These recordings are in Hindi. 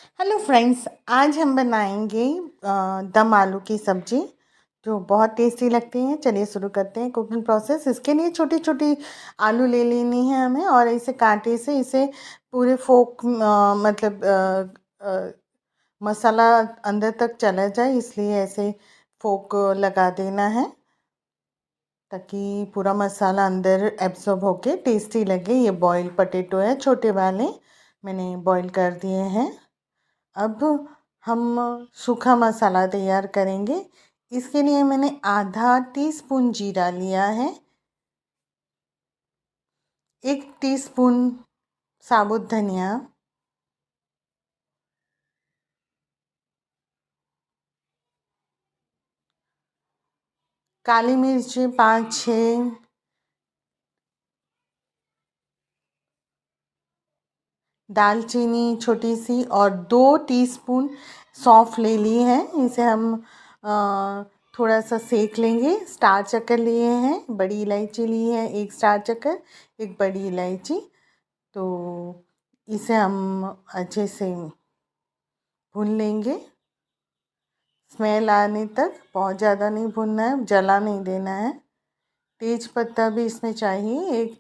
हेलो फ्रेंड्स, आज हम बनाएंगे दम आलू की सब्ज़ी जो बहुत टेस्टी लगती है। चलिए शुरू करते हैं कुकिंग प्रोसेस। इसके लिए छोटी छोटी आलू ले लेनी है हमें और इसे कांटे से इसे पूरे फोक मसाला अंदर तक चला जाए, इसलिए ऐसे फोक लगा देना है ताकि पूरा मसाला अंदर एब्जॉर्ब होके टेस्टी लगे। ये बॉयल पोटैटो है, छोटे वाले, मैंने बॉईल कर दिए हैं। अब हम सूखा मसाला तैयार करेंगे। इसके लिए मैंने आधा टीस्पून जीरा लिया है, 1 टीस्पून साबुत धनिया, काली मिर्च 5-6, दालचीनी छोटी सी और 2 टीस्पून सौंफ ले ली है। इसे हम थोड़ा सा सेक लेंगे। स्टार चक्कर लिए हैं, बड़ी इलायची ली है, 1 स्टार चक्कर, 1 बड़ी इलायची। तो इसे हम अच्छे से भून लेंगे स्मेल आने तक। बहुत ज़्यादा नहीं भूनना है, जला नहीं देना है। तेज पत्ता भी इसमें चाहिए, 1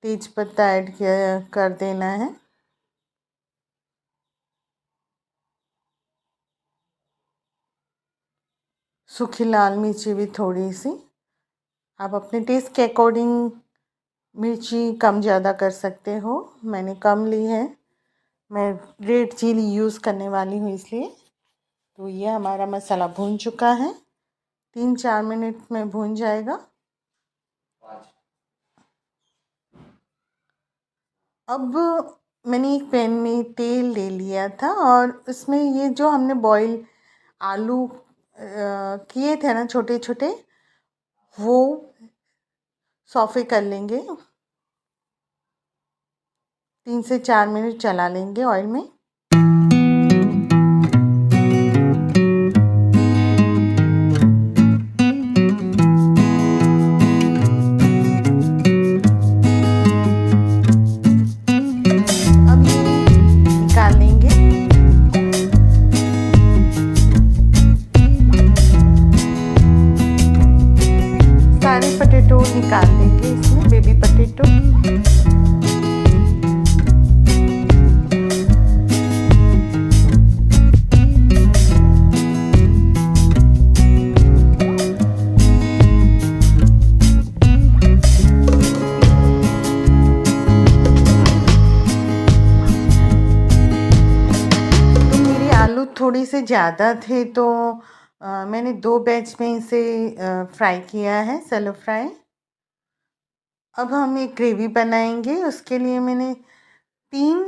तेज पत्ता ऐड कर देना है। सूखी लाल मिर्ची भी थोड़ी सी, आप अपने टेस्ट के अकॉर्डिंग मिर्ची कम ज़्यादा कर सकते हो। मैंने कम ली है, मैं रेड चिली यूज़ करने वाली हूँ इसलिए। तो ये हमारा मसाला भून चुका है, 3-4 मिनट में भून जाएगा। अब मैंने एक पैन में तेल ले लिया था और उसमें ये जो हमने बॉईल आलू किए थे ना छोटे छोटे, वो सौफे कर लेंगे। 3 से 4 मिनट चला लेंगे ऑयल में। अब ये निकाल लेंगे। सारे पोटैटो निकाल देंगे इसमें, बेबी पोटैटो। थोड़ी से ज़्यादा थे तो मैंने 2 बैच में इसे फ्राई किया है, सेलो फ्राई। अब हम एक ग्रेवी बनाएंगे। उसके लिए मैंने 3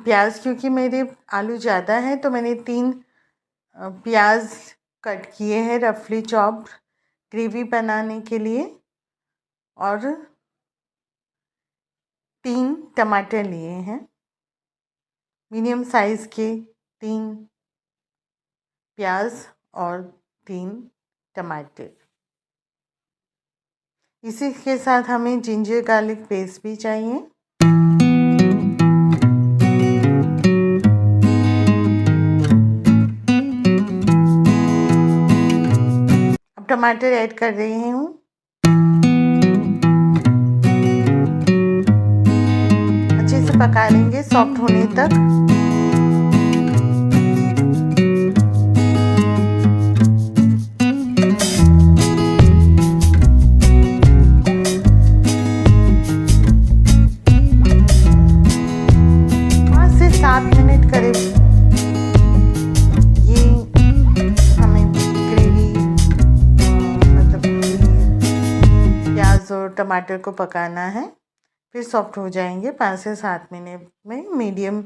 प्याज, क्योंकि मेरे आलू ज़्यादा है तो मैंने 3 प्याज कट किए हैं रफली चॉप्ड ग्रेवी बनाने के लिए, और 3 टमाटर लिए हैं, मीडियम साइज़ के 3 प्याज और 3 टमाटर। इसी के साथ हमें जिंजर गार्लिक पेस्ट भी चाहिए। अब टमाटर ऐड कर रही हूँ। अच्छे से पका लेंगे सॉफ्ट होने तक। और टमाटर को पकाना है, फिर सॉफ्ट हो जाएंगे 5 से 7 मिनट में, मीडियम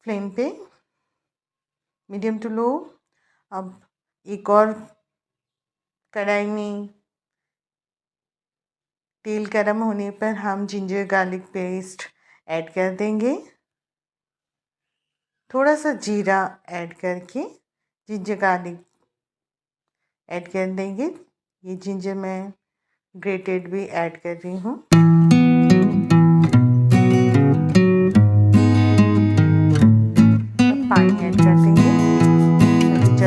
फ्लेम पे, मीडियम टू लो। अब एक और कढ़ाई में तेल गरम होने पर हम जिंजर गार्लिक पेस्ट ऐड कर देंगे। थोड़ा सा जीरा ऐड करके जिंजर गार्लिक ऐड कर देंगे। ये जिंजर मैं ग्रेटेड भी ऐड कर रही हूँ।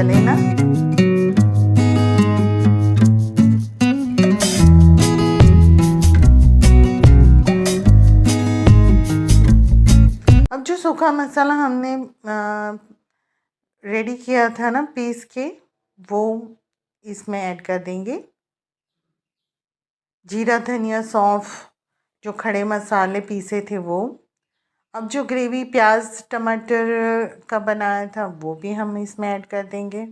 कर लेना। अब जो सूखा मसाला हमने रेडी किया था ना पीस के, वो इसमें ऐड कर देंगे। जीरा, धनिया, सौंफ, जो खड़े मसाले पीसे थे वो। अब जो ग्रेवी प्याज टमाटर का बनाया था वो भी हम इसमें ऐड कर देंगे।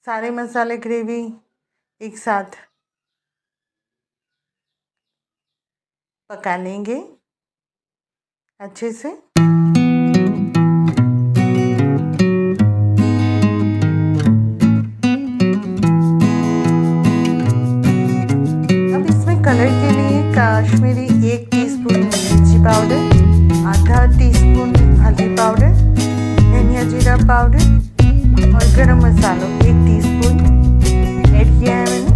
सारे मसाले ग्रेवी एक साथ पका लेंगे अच्छे से। अब इसमें कलर के लिए काश्मीरी 1 टीस्पून मिर्ची पाउडर, आधा टीस्पून हल्दी पाउडर, धनिया जीरा पाउडर और गरम मसाला 1 टीस्पून ऐड किया है मैंने।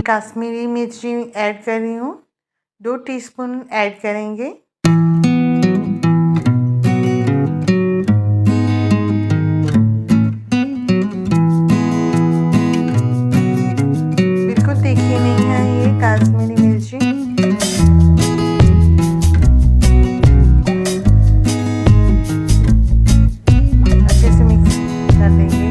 काश्मीरी मिर्ची ऐड कर रही हूँ, 2 टीस्पून ऐड करेंगे। बिल्कुल तीखी नहीं है ये काश्मीरी मिर्ची। अच्छे से मिक्स कर देंगे।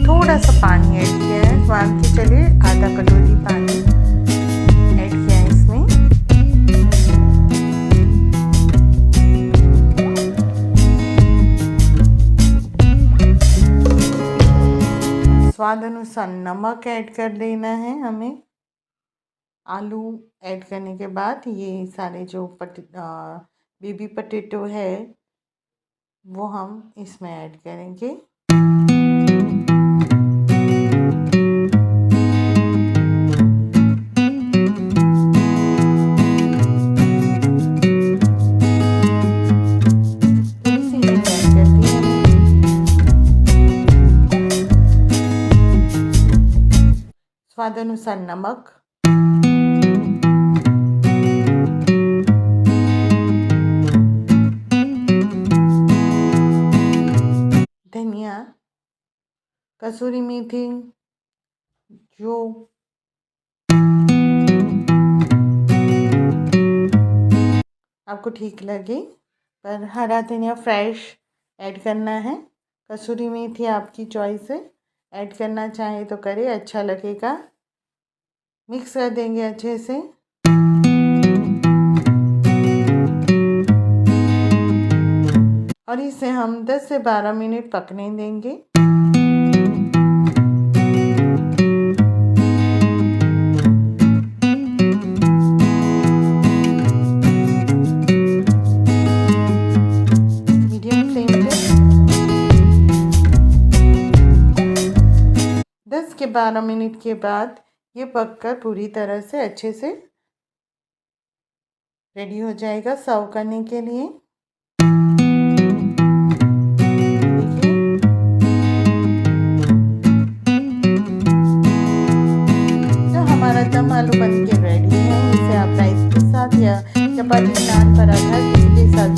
थोड़ा सा पानी ऐड किया है, मान के चलिए आधा कटोरी पानी ऐड किया है इसमें। स्वाद अनुसार नमक ऐड कर देना है हमें। आलू ऐड करने के बाद ये सारे जो बेबी पोटैटो है वो हम इसमें ऐड करेंगे। स्वाद अनुसार नमक, धनिया, कसूरी मेथी जो आपको ठीक लगे, पर हरा धनिया फ्रेश ऐड करना है। कसूरी मेथी आपकी चॉइस है, ऐड करना चाहे तो करें, अच्छा लगेगा। मिक्स कर देंगे अच्छे से। और इसे हम 10 से 12 मिनट पकने देंगे। मीडियम फ्लेम पे 10 के 12 मिनट के बाद ये पककर पूरी तरह से अच्छे से रेडी हो जाएगा सर्व करने के लिए। तो हमारा दम आलू बन के रेडी है। इसे आप राइस के साथ या चपाती, नान, पराठा किसी के साथ